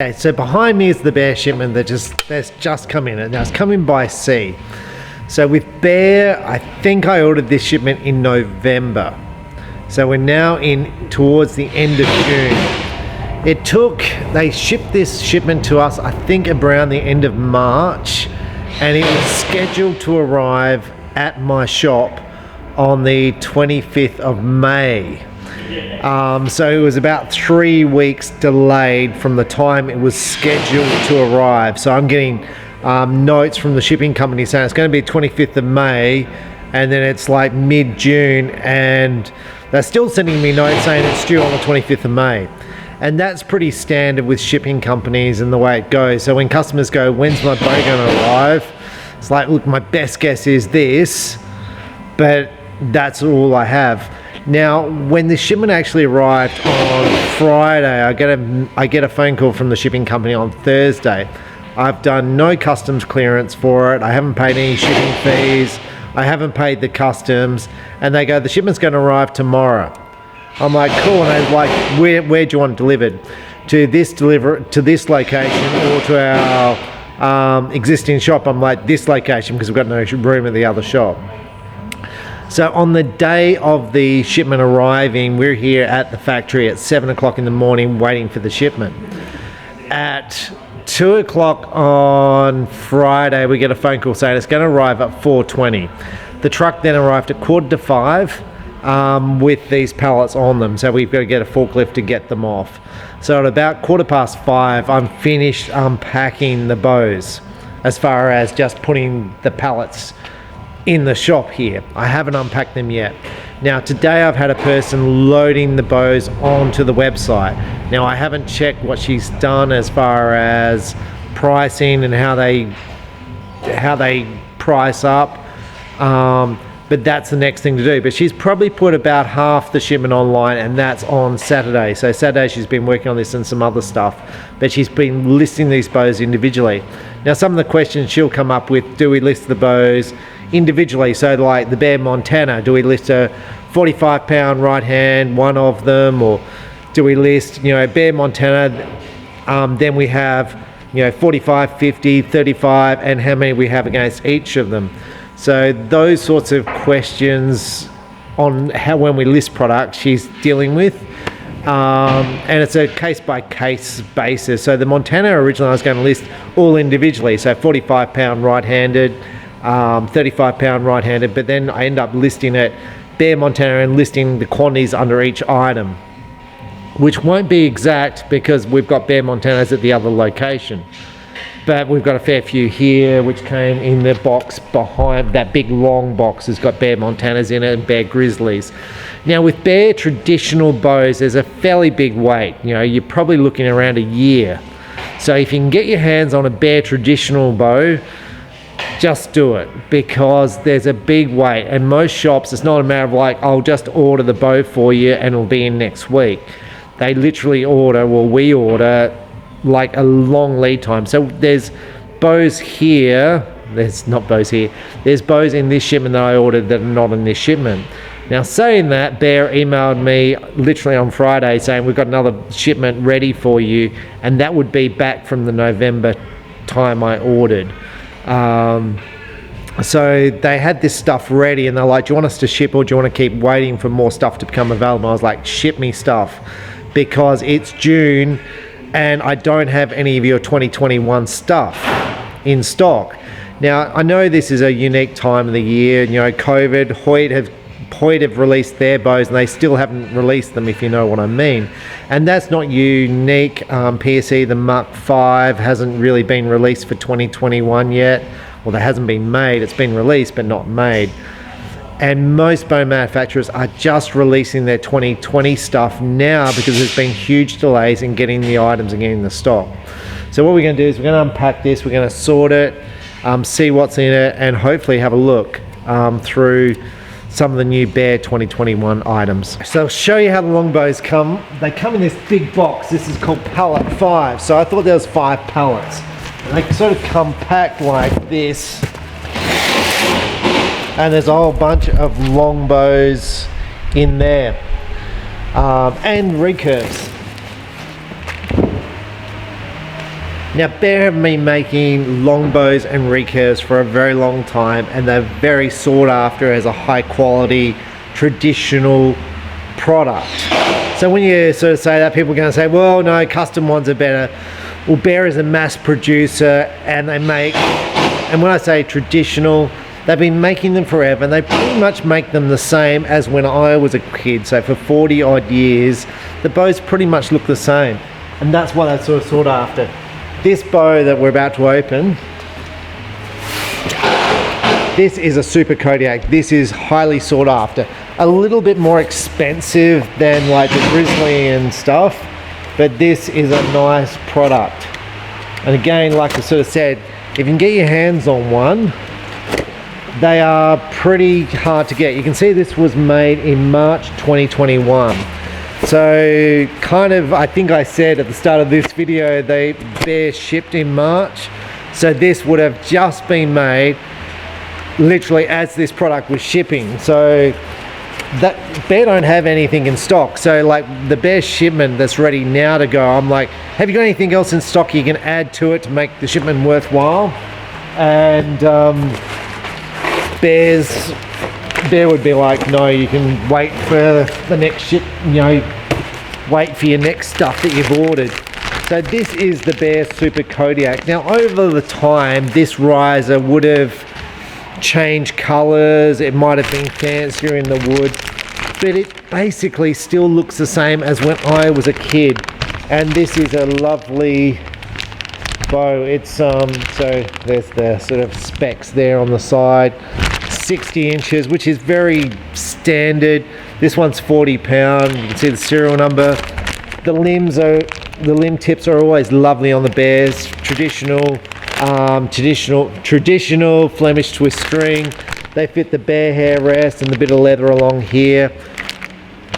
Okay, so behind me is the Bear shipment that's just come in, and now it's coming by sea. So with Bear, I think I ordered this shipment in November. So we're now towards the end of June. They shipped this shipment to us, I think around the end of March, and it was scheduled to arrive at my shop on the 25th of May. So it was about 3 weeks delayed from the time it was scheduled to arrive. So I'm getting notes from the shipping company saying it's going to be 25th of May, and then it's like mid-June, and they're still sending me notes saying it's due on the 25th of May. And that's pretty standard with shipping companies and the way it goes. So when customers go, when's my boat going to arrive? It's like, look, my best guess is this, but that's all I have. Now, when the shipment actually arrived on Friday, I get a phone call from the shipping company on Thursday. I've done no customs clearance for it. I haven't paid any shipping fees. I haven't paid the customs. And they go, the shipment's going to arrive tomorrow. I'm like, cool. And they're like, where do you want it delivered? To this location or to our existing shop? I'm like, this location, because we've got no room at the other shop. So on the day of the shipment arriving, we're here at the factory at 7 o'clock in the morning waiting for the shipment. At 2 o'clock on Friday, we get a phone call saying it's going to arrive at 4:20. The truck then arrived at 4:45 with these pallets on them, so we've got to get a forklift to get them off. So at about 5:15, I'm finished unpacking the bows as far as just putting the pallets in the shop here. I haven't unpacked them yet. Now today I've had a person loading the bows onto the website. Now I haven't checked what she's done as far as pricing and how they price up, but that's the next thing to do. But she's probably put about half the shipment online, and that's on Saturday. So Saturday she's been working on this and some other stuff, but she's been listing these bows individually. Now some of the questions she'll come up with: do we list the bows individually? So like the Bear Montana, do we list a 45-pound right hand, one of them, or do we list, Bear Montana, then we have, 45, 50, 35, and how many we have against each of them. So those sorts of questions on when we list products she's dealing with, and it's a case-by-case basis. So the Montana originally I was going to list all individually, so 45-pound right-handed, 35-pound right-handed, but then I end up listing it Bear Montana and listing the quantities under each item, which won't be exact because we've got Bear Montanas at the other location, but we've got a fair few here which came in the box behind. That big long box has got Bear Montanas in it and Bear Grizzlies. Now with Bear traditional bows, there's a fairly big wait. You're probably looking around a year. So if you can get your hands on a Bear traditional bow, just do it, because there's a big wait, and most shops, it's not a matter of like, I'll just order the bow for you and it'll be in next week. They literally we order like a long lead time. So there's bows here, there's bows in this shipment that I ordered that are not in this shipment. Now saying that, Bear emailed me literally on Friday saying we've got another shipment ready for you, and that would be back from the November time I ordered. So they had this stuff ready, and they're like, do you want us to ship, or do you want to keep waiting for more stuff to become available? I was like, ship me stuff, because it's June and I don't have any of your 2021 stuff in stock. Now I know this is a unique time of the year, COVID, Hoyt have released their bows and they still haven't released them, if you know what I mean. And that's not unique. PSE, the Mark 5 hasn't really been released for 2021 yet. Well, that hasn't been made. It's been released but not made. And most bow manufacturers are just releasing their 2020 stuff now because there's been huge delays in getting the items and getting the stock. So what we're going to do is we're going to unpack this, we're going to sort it, see what's in it, and hopefully have a look through some of the new Bear 2021 items. So I'll show you how the longbows come. They come in this big box. This is called pallet 5. So I thought there was 5 pallets. And they sort of come packed like this. And there's a whole bunch of longbows in there. And recurves. Now Bear have been making longbows and recurves for a very long time, and they're very sought after as a high quality traditional product. So when you sort of say that, people are going to say, well, no, custom ones are better. Well, Bear is a mass producer, and they make, and when I say traditional, they've been making them forever, and they pretty much make them the same as when I was a kid. So for 40 odd years, the bows pretty much look the same, and that's why they're sort of sought after. This bow that we're about to open, this is a Super Kodiak. This is highly sought after. A little bit more expensive than like the Grizzly and stuff, but this is a nice product. And again, like I sort of said, if you can get your hands on one, they are pretty hard to get. You can see this was made in March 2021. So kind of, I think I said at the start of this video, Bear shipped in March. So this would have just been made literally as this product was shipping. So that Bear don't have anything in stock. So like the Bear shipment that's ready now to go, I'm like, have you got anything else in stock you can add to it to make the shipment worthwhile? And Bear would be like, no, you can wait for the next ship, you know, wait for your next stuff that you've ordered. So this is the Bear Super Kodiak. Now over the time, this riser would have changed colors, it might have been fancier in the wood, but it basically still looks the same as when I was a kid. And this is a lovely bow. It's so there's the sort of specs there on the side. 60 inches, which is very standard. This one's 40 pound. You can see the serial number. The limb tips are always lovely on the Bears. Traditional Flemish twist string. They fit the Bear hair rest and the bit of leather along here.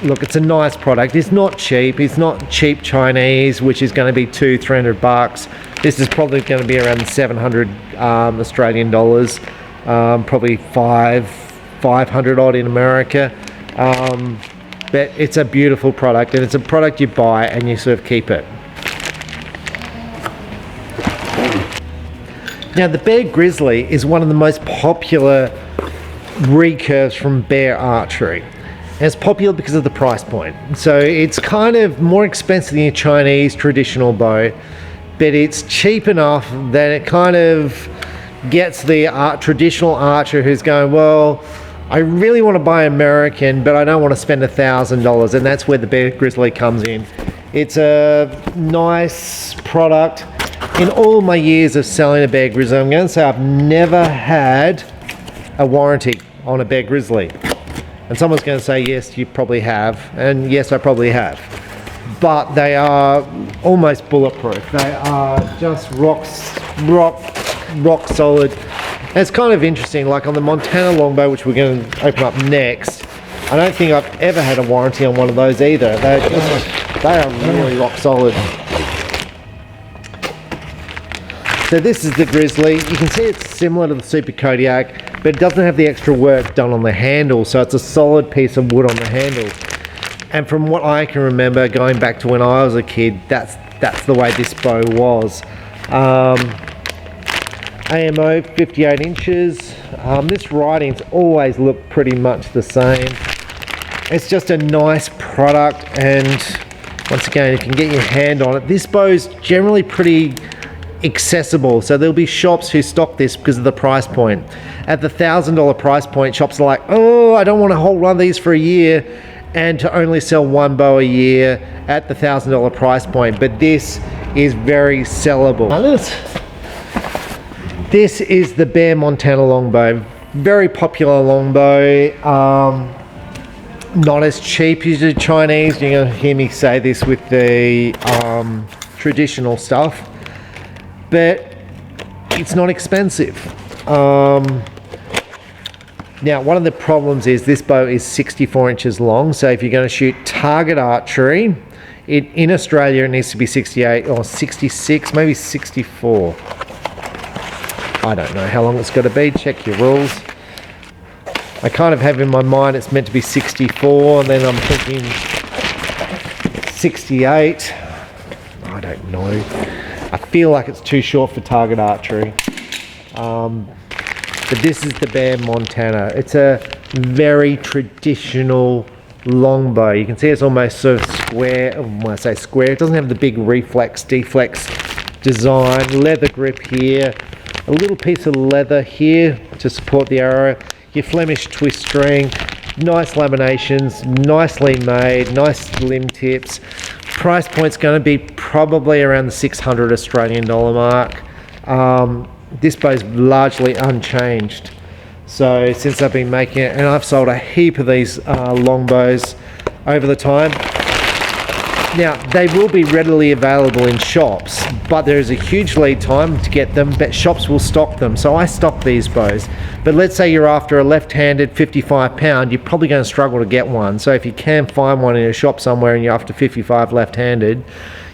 Look, it's a nice product. It's not cheap. It's not cheap Chinese, which is going to be $200-300. This is probably going to be around 700 Australian dollars. Probably 500 odd in America, but it's a beautiful product, and it's a product you buy and you sort of keep it. Now the Bear Grizzly is one of the most popular recurves from Bear Archery, and it's popular because of the price point. So it's kind of more expensive than your Chinese traditional bow, but it's cheap enough that it kind of gets the traditional archer who's going, well, I really want to buy American, but I don't want to spend $1,000, and that's where the Bear Grizzly comes in. It's a nice product. In all my years of selling a Bear Grizzly, I'm going to say I've never had a warranty on a Bear Grizzly. And someone's going to say, yes, you probably have, and yes, I probably have. But they are almost bulletproof. They are just rock solid. And it's kind of interesting, like on the Montana Longbow, which we're going to open up next, I don't think I've ever had a warranty on one of those either. They are really rock solid. So this is the Grizzly. You can see it's similar to the Super Kodiak, but it doesn't have the extra work done on the handle, so it's a solid piece of wood on the handle. And from what I can remember, going back to when I was a kid, that's the way this bow was. AMO 58 inches. This writing's always looked pretty much the same. It's just a nice product, and once again, if you can get your hand on it, this bow's generally pretty accessible. So there'll be shops who stock this because of the price point. At the $1,000 price point, shops are like, oh, I don't want to hold one of these for a year, and to only sell one bow a year at the $1,000 price point. But this is very sellable. This is the Bear Montana Longbow. Very popular longbow. Not as cheap as the Chinese. You're going to hear me say this with the traditional stuff. But it's not expensive. Now, one of the problems is this bow is 64 inches long. So if you're going to shoot target archery, in Australia, it needs to be 68 or 66, maybe 64. I don't know how long it's got to be. Check your rules. I kind of have in my mind it's meant to be 64, and then I'm thinking 68. I don't know. I feel like it's too short for target archery. But this is the Bear Montana. It's a very traditional longbow. You can see it's almost sort of square. When I say square, it doesn't have the big reflex, deflex design. Leather grip here. A little piece of leather here to support the arrow. Your Flemish twist string. Nice laminations, nicely made, nice limb tips. Price point's going to be probably around the 600 Australian dollar mark. This bow's largely unchanged. So since I've been making it, and I've sold a heap of these longbows over the time. Now, they will be readily available in shops, but there is a huge lead time to get them, but shops will stock them. So I stock these bows. But let's say you're after a left-handed 55 pound, you're probably going to struggle to get one. So if you can find one in a shop somewhere and you're after 55 left-handed,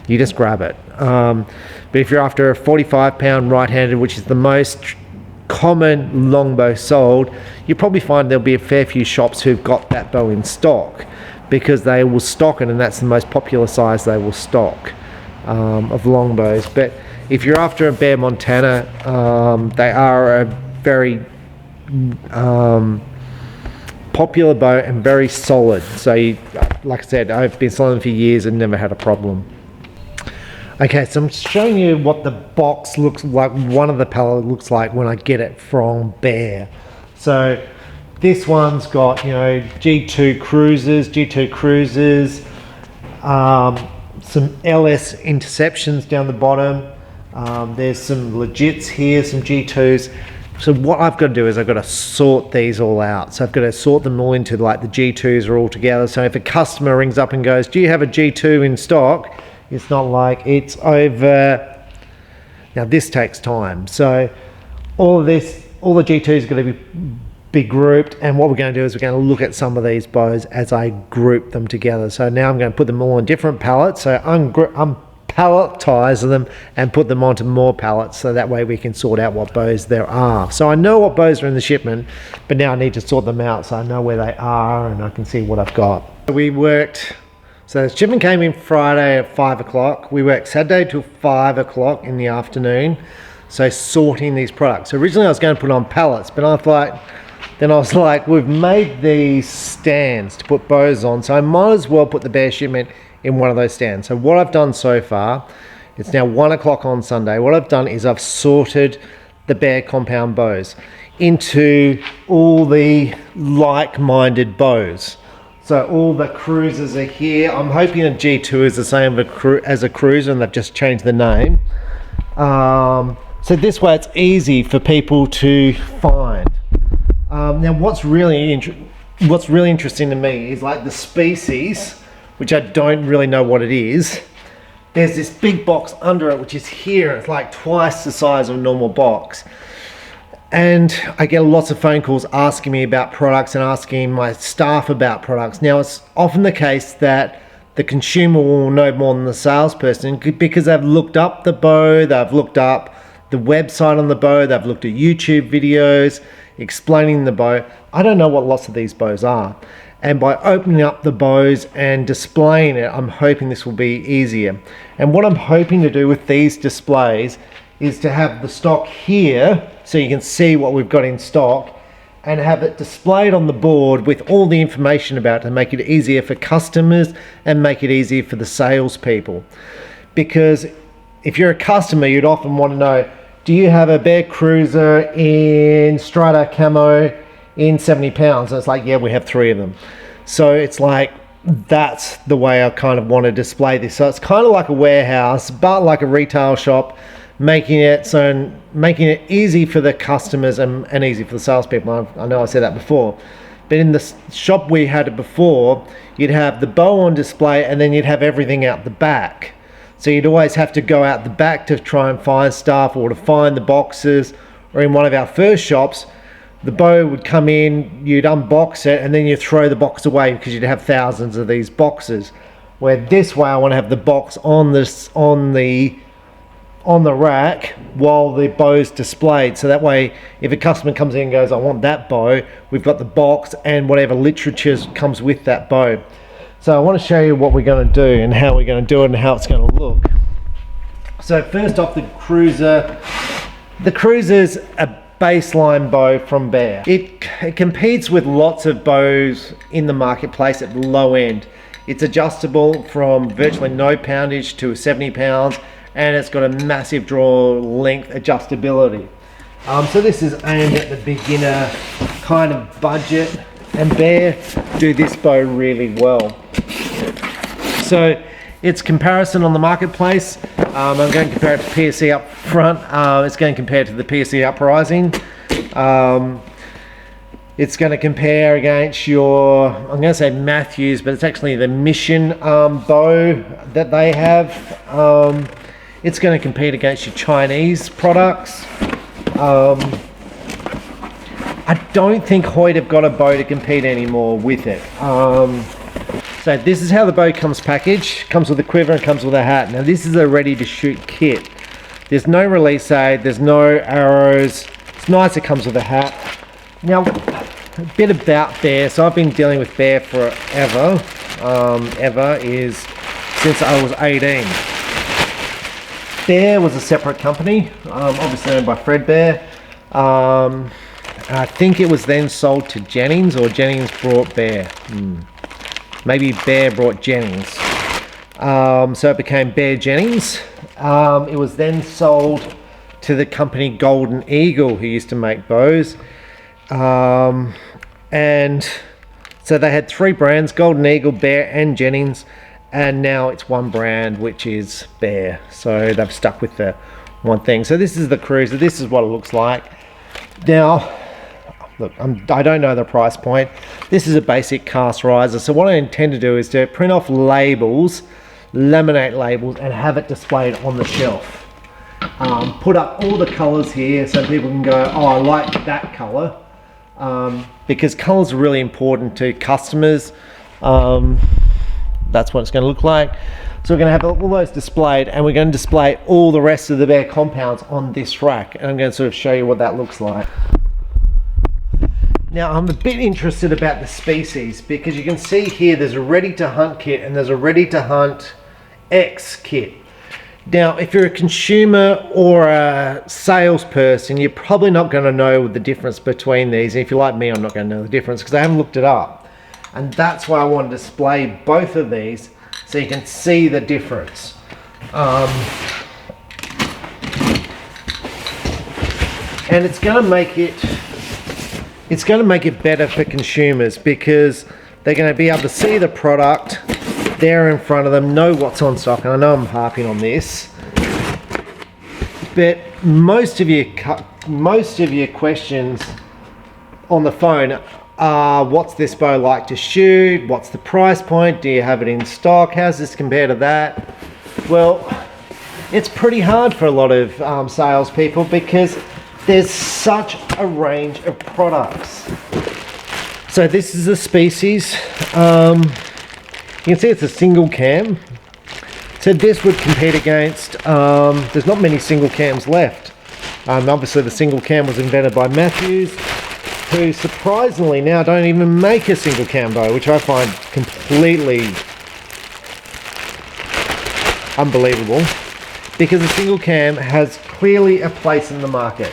you just grab it. But if you're after a 45 pound right-handed, which is the most common longbow sold, you probably find there'll be a fair few shops who've got that bow in stock, because they will stock it, and that's the most popular size they will stock of longbows. But if you're after a Bear Montana, they are a very popular bow and very solid. So like I said, I've been selling them for years and never had a problem. Okay, so I'm showing you what the box looks like, one of the pallet looks like when I get it from Bear. So this one's got, you know, G2 cruisers, some LS interceptions down the bottom. There's some legits here, some G2s. So what I've got to do is I've got to sort these all out. So I've got to sort them all into, like, the G2s are all together. So if a customer rings up and goes, do you have a G2 in stock? It's not like it's over. Now this takes time. So all of this, all the G2s are going to be grouped, and what we're going to do is we're going to look at some of these bows as I group them together. So now I'm going to put them all on different pallets. So unpalletize them and put them onto more pallets, so that way we can sort out what bows there are. So I know what bows are in the shipment, but now I need to sort them out so I know where they are and I can see what I've got. We worked, so the shipment came in Friday at 5 o'clock. We worked Saturday till 5 o'clock in the afternoon. So sorting these products. So originally I was going to put on pallets, but I was like, we've made these stands to put bows on, so I might as well put the Bear Shipment in one of those stands. So what I've done so far, it's now 1 o'clock on Sunday. What I've done is I've sorted the Bear compound bows into all the like-minded bows. So all the cruisers are here. I'm hoping a G2 is the same as a cruiser, and they've just changed the name. So this way it's easy for people to find. Now what's really interesting to me is, like, the species, which I don't really know what it is. There's this big box under it, which is here. It's like twice the size of a normal box. And I get lots of phone calls asking me about products and asking my staff about products. Now, it's often the case that the consumer will know more than the salesperson, because they've looked up the bow, they've looked up the website on the bow, they've looked at YouTube videos explaining the bow. I don't know what lots of these bows are. And by opening up the bows and displaying it, I'm hoping this will be easier. And what I'm hoping to do with these displays is to have the stock here, so you can see what we've got in stock, and have it displayed on the board with all the information about it, to make it easier for customers and make it easier for the salespeople. Because if you're a customer, you'd often want to know, do you have a Bear Cruiser in Strata Camo in 70 pounds? And it's like, yeah, we have 3 of them. So it's like, that's the way I kind of want to display this. So it's kind of like a warehouse, but like a retail shop, making it easy for the customers and easy for the salespeople. I know I said that before, but in the shop we had it before, you'd have the bow on display and then you'd have everything out the back. So you'd always have to go out the back to try and find stuff, or to find the boxes. Or in one of our first shops, the bow would come in, you'd unbox it, and then you throw the box away because you'd have thousands of these boxes. Where this way I want to have the box on the rack while the bow's displayed, so that way if a customer comes in and goes, I want that bow, we've got the box and whatever literature comes with that bow. So I want to show you what we're going to do and how we're going to do it and how it's going to look. So first off, the Cruiser. The Cruiser's a baseline bow from Bear. It competes with lots of bows in the marketplace at the low end. It's adjustable from virtually no poundage to 70 pounds, and it's got a massive draw length adjustability. So this is aimed at the beginner kind of budget, and Bear do this bow really well. So its comparison on the marketplace, I'm going to compare it to PSE up front. It's going to compare to the PSE uprising. It's going to compare against your, I'm going to say Matthews, but it's actually the Mission bow that they have. It's going to compete against your Chinese products. I don't think Hoyt have got a bow to compete anymore with it. So this is how the bow comes packaged. Comes with a quiver and comes with a hat. Now this is a ready to shoot kit. There's no release aid, there's no arrows. It's nice it comes with a hat. Now, a bit about Bear. So I've been dealing with Bear forever. Is since I was 18. Bear was a separate company, obviously owned by Fred Bear. I think it was then sold to Jennings, or Jennings brought Bear. Maybe Bear brought Jennings. So it became Bear Jennings. It was then sold to the company Golden Eagle, who used to make bows. And so they had 3 brands, Golden Eagle, Bear and Jennings. And now it's one brand, which is Bear. So they've stuck with the one thing. So this is the Cruiser. This is what it looks like. Now, look, I don't know the price point. This is a basic cast riser. So what I intend to do is to print off labels, laminate labels, and have it displayed on the shelf. Put up all the colors here so people can go, oh, I like that color. Because colors are really important to customers. That's what it's going to look like. So we're going to have all those displayed, and we're going to display all the rest of the Bear compounds on this rack. And I'm going to sort of show you what that looks like. Now I'm a bit interested about the species, because you can see here there's a ready to hunt kit and there's a ready to hunt X kit. Now if you're a consumer or a salesperson, you're probably not going to know the difference between these. And if you're like me, I'm not going to know the difference because I haven't looked it up. And that's why I want to display both of these so you can see the difference. And it's going to make it better for consumers, because they're going to be able to see the product there in front of them, know what's on stock. And I know I'm harping on this, but most of your questions on the phone are, what's this bow like to shoot? What's the price point? Do you have it in stock? How's this compared to that? Well, it's pretty hard for a lot of salespeople, because there's such a range of products. So this is a species. You can see it's a single cam. So this would compete against, there's not many single cams left. Obviously the single cam was invented by Matthews, who surprisingly now don't even make a single cam bow, which I find completely unbelievable, because a single cam has clearly a place in the market.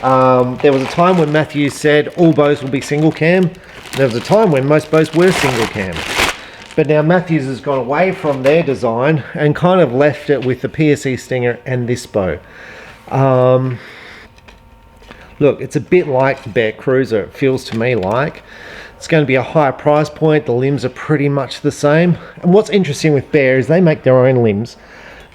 There was a time when Matthews said all bows will be single cam. There was a time when most bows were single cam. But now Matthews has gone away from their design and kind of left it with the PSE Stinger and this bow. Look, it's a bit like the Bear Cruiser, it feels to me like. It's going to be a higher price point, the limbs are pretty much the same. And what's interesting with Bear is they make their own limbs.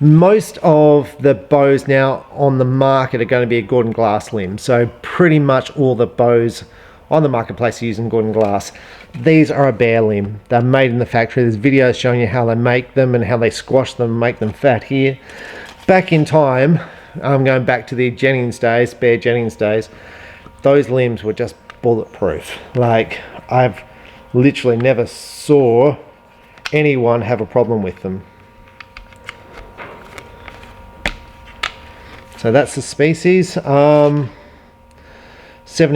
Most of the bows now on the market are going to be a Gordon Glass limb. So pretty much all the bows on the marketplace are using Gordon Glass. These are a Bear limb. They're made in the factory. There's videos showing you how they make them and how they squash them and make them fat here. Back in time, I'm going back to the Jennings days, Bear Jennings days, those limbs were just bulletproof. Like, I've literally never saw anyone have a problem with them. So that's the species. 70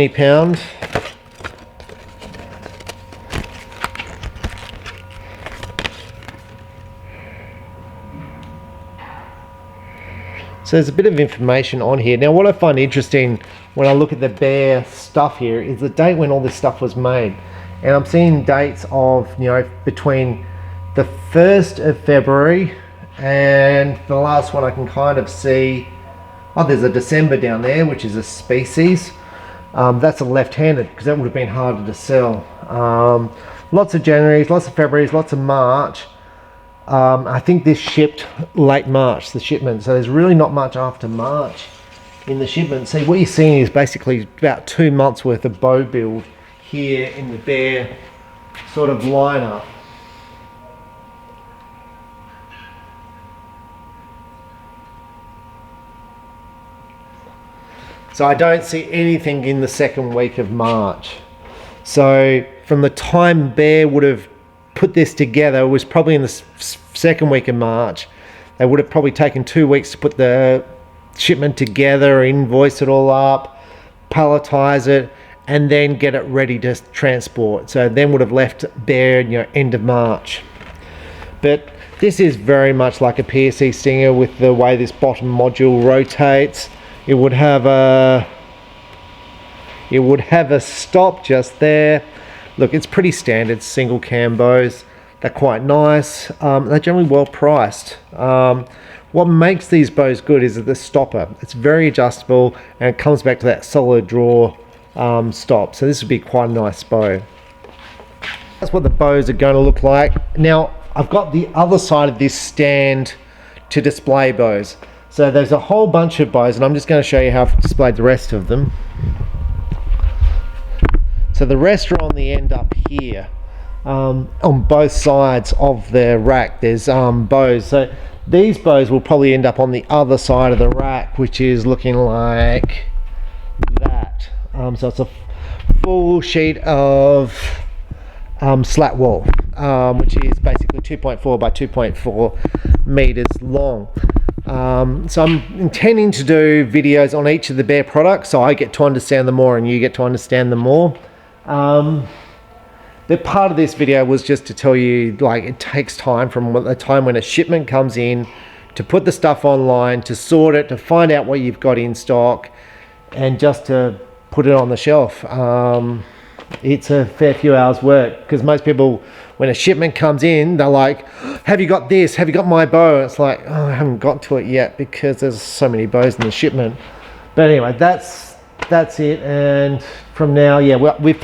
pound. So there's a bit of information on here. Now what I find interesting when I look at the Bear stuff here is the date when all this stuff was made. And I'm seeing dates of, you know, between the 1st of February and the last one I can kind of see, oh, there's a December down there, which is a species. That's a left-handed, because that would have been harder to sell. Lots of Januaries, lots of Februaries, lots of March. I think this shipped late March, the shipment, so there's really not much after March in the shipment. See, what you're seeing is basically about 2 months worth of bow build here in the Bear sort of lineup. So I don't see anything in the second week of March. So from the time Bear would have put this together, was probably in the second week of March. They would have probably taken 2 weeks to put the shipment together, invoice it all up, palletize it, and then get it ready to transport. So then would have left Bear, you know, end of March. But this is very much like a PSE Stinger with the way this bottom module rotates. It would have a stop just there. Look, it's pretty standard single cam bows. They're quite nice. They're generally well priced. What makes these bows good is the stopper. It's very adjustable and it comes back to that solid draw stop. So this would be quite a nice bow. That's what the bows are going to look like. Now, I've got the other side of this stand to display bows. So there's a whole bunch of bows, and I'm just going to show you how I've displayed the rest of them. So the rest are on the end up here. On both sides of the rack there's bows. So these bows will probably end up on the other side of the rack, which is looking like that. So it's a full sheet of slat wall, which is basically 2.4 by 2.4 meters long. So I'm intending to do videos on each of the Bear products, so I get to understand them more and you get to understand them more. But part of this video was just to tell you, like, it takes time from the time when a shipment comes in to put the stuff online, to sort it, to find out what you've got in stock, and just to put it on the shelf. It's a fair few hours work, because most people, when a shipment comes in, they're like, have you got this? Have you got my bow? And it's like, oh, I haven't got to it yet because there's so many bows in the shipment. But anyway, that's it. And from now, yeah, we've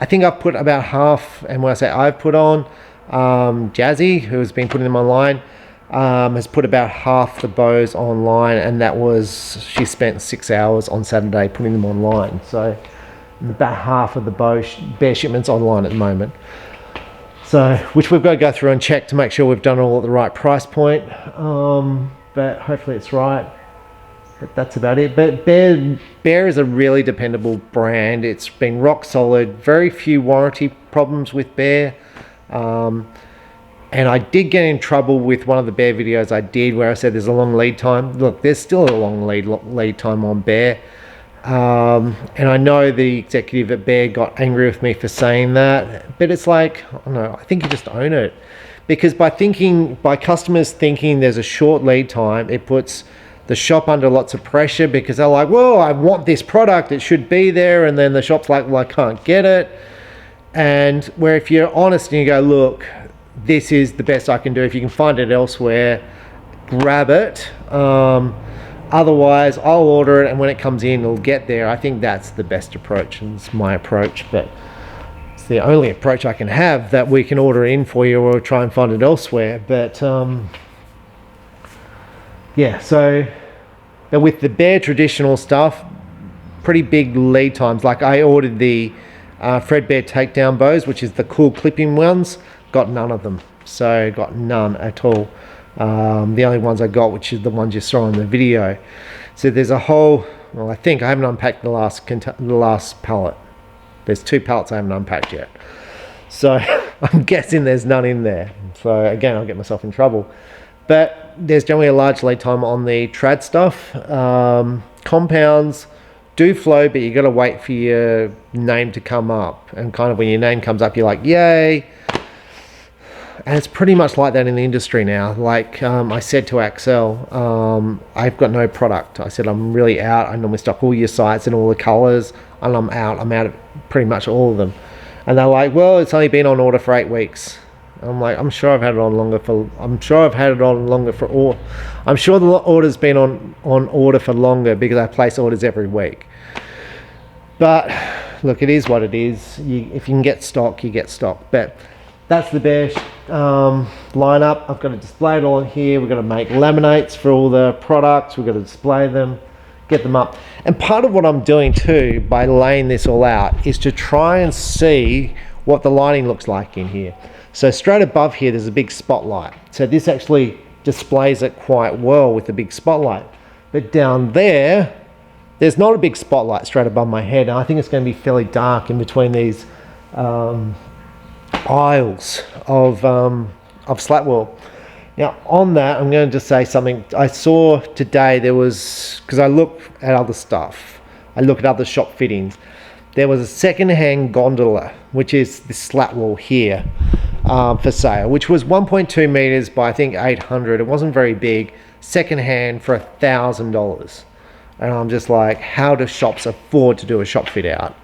I think I've put about half, and when I say I've put on, Jazzy, who has been putting them online, has put about half the bows online, and that was, she spent 6 hours on Saturday putting them online. So about half of the Bear shipments online at the moment. So, which we've got to go through and check to make sure we've done it all at the right price point. But hopefully it's right. But that's about it. But Bear is a really dependable brand. It's been rock solid. Very few warranty problems with Bear. And I did get in trouble with one of the Bear videos I did where I said there's a long lead time. Look, there's still a long lead time on Bear. And I know the executive at Bear got angry with me for saying that, but it's like, I don't know, I think you just own it. Because by customers thinking there's a short lead time, it puts the shop under lots of pressure, because they're like, well, I want this product, it should be there, and then the shop's like, well, I can't get it. And where if you're honest and you go, look, this is the best I can do, if you can find it elsewhere, grab it. Otherwise, I'll order it, and when it comes in, it'll get there. I think that's the best approach, and it's my approach, but it's the only approach I can have, that we can order it in for you or try and find it elsewhere. But yeah, so but with the Bear traditional stuff, pretty big lead times. Like I ordered the Fredbear takedown bows, which is the cool clipping ones, got none of them. So got none at all. The only ones I got, which is the ones you saw in the video. So there's a whole, well, I think I haven't unpacked the last pallet. There's 2 pallets I haven't unpacked yet. So I'm guessing there's none in there. So again, I'll get myself in trouble. But there's generally a large lead time on the trad stuff. Compounds do flow, but you got to wait for your name to come up. And kind of when your name comes up, you're like, yay. And it's pretty much like that in the industry now. Like I said to Axel, I've got no product. I said, I'm really out. I normally stock all your sights and all the colors, and I'm out of pretty much all of them. And they're like, well, it's only been on order for 8 weeks. I'm like, I'm sure I've had it on longer for I'm sure the order's been on order for longer because I place orders every week. But look, it is what it is. If you can get stock, you get stock. But that's the Bear lineup. I've got to display it all here. We've got to make laminates for all the products. We've got to display them, get them up. And part of what I'm doing too, by laying this all out, is to try and see what the lighting looks like in here. So straight above here, there's a big spotlight. So this actually displays it quite well with the big spotlight. But down there, there's not a big spotlight straight above my head. And I think it's going to be fairly dark in between these aisles of slatwool. Now on that, I'm going to just say something. I saw today there was, because I look at other stuff, I look at other shop fittings. There was a second-hand gondola, which is this slatwool here, for sale, which was 1.2 meters by I think 800. It wasn't very big, second-hand for $1,000. And I'm just like, how do shops afford to do a shop fit out?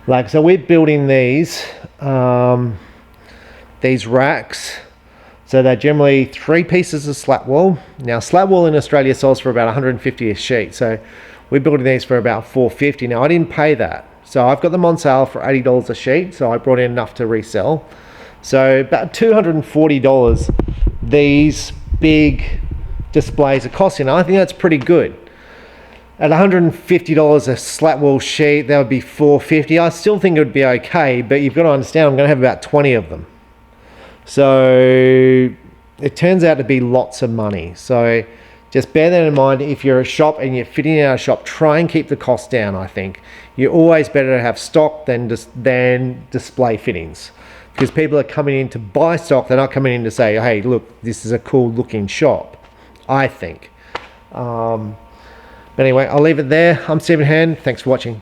Like, so we're building these racks. So they're generally 3 pieces of slatwool. Now slatwool in Australia sells for about 150 a sheet. So we're building these for about 450. Now I didn't pay that. So I've got them on sale for $80 a sheet. So I brought in enough to resell. So about $240 these big displays are costing. I think that's pretty good. At $150 a slatwool sheet, that would be $450. I still think it would be okay, but you've got to understand I'm going to have about 20 of them. So it turns out to be lots of money. So just bear that in mind. If you're a shop and you're fitting out a shop, try and keep the cost down, I think. You're always better to have stock than display fittings. Because people are coming in to buy stock, they're not coming in to say, hey, look, this is a cool looking shop, I think. But anyway, I'll leave it there. I'm Stephen Hand. Thanks for watching.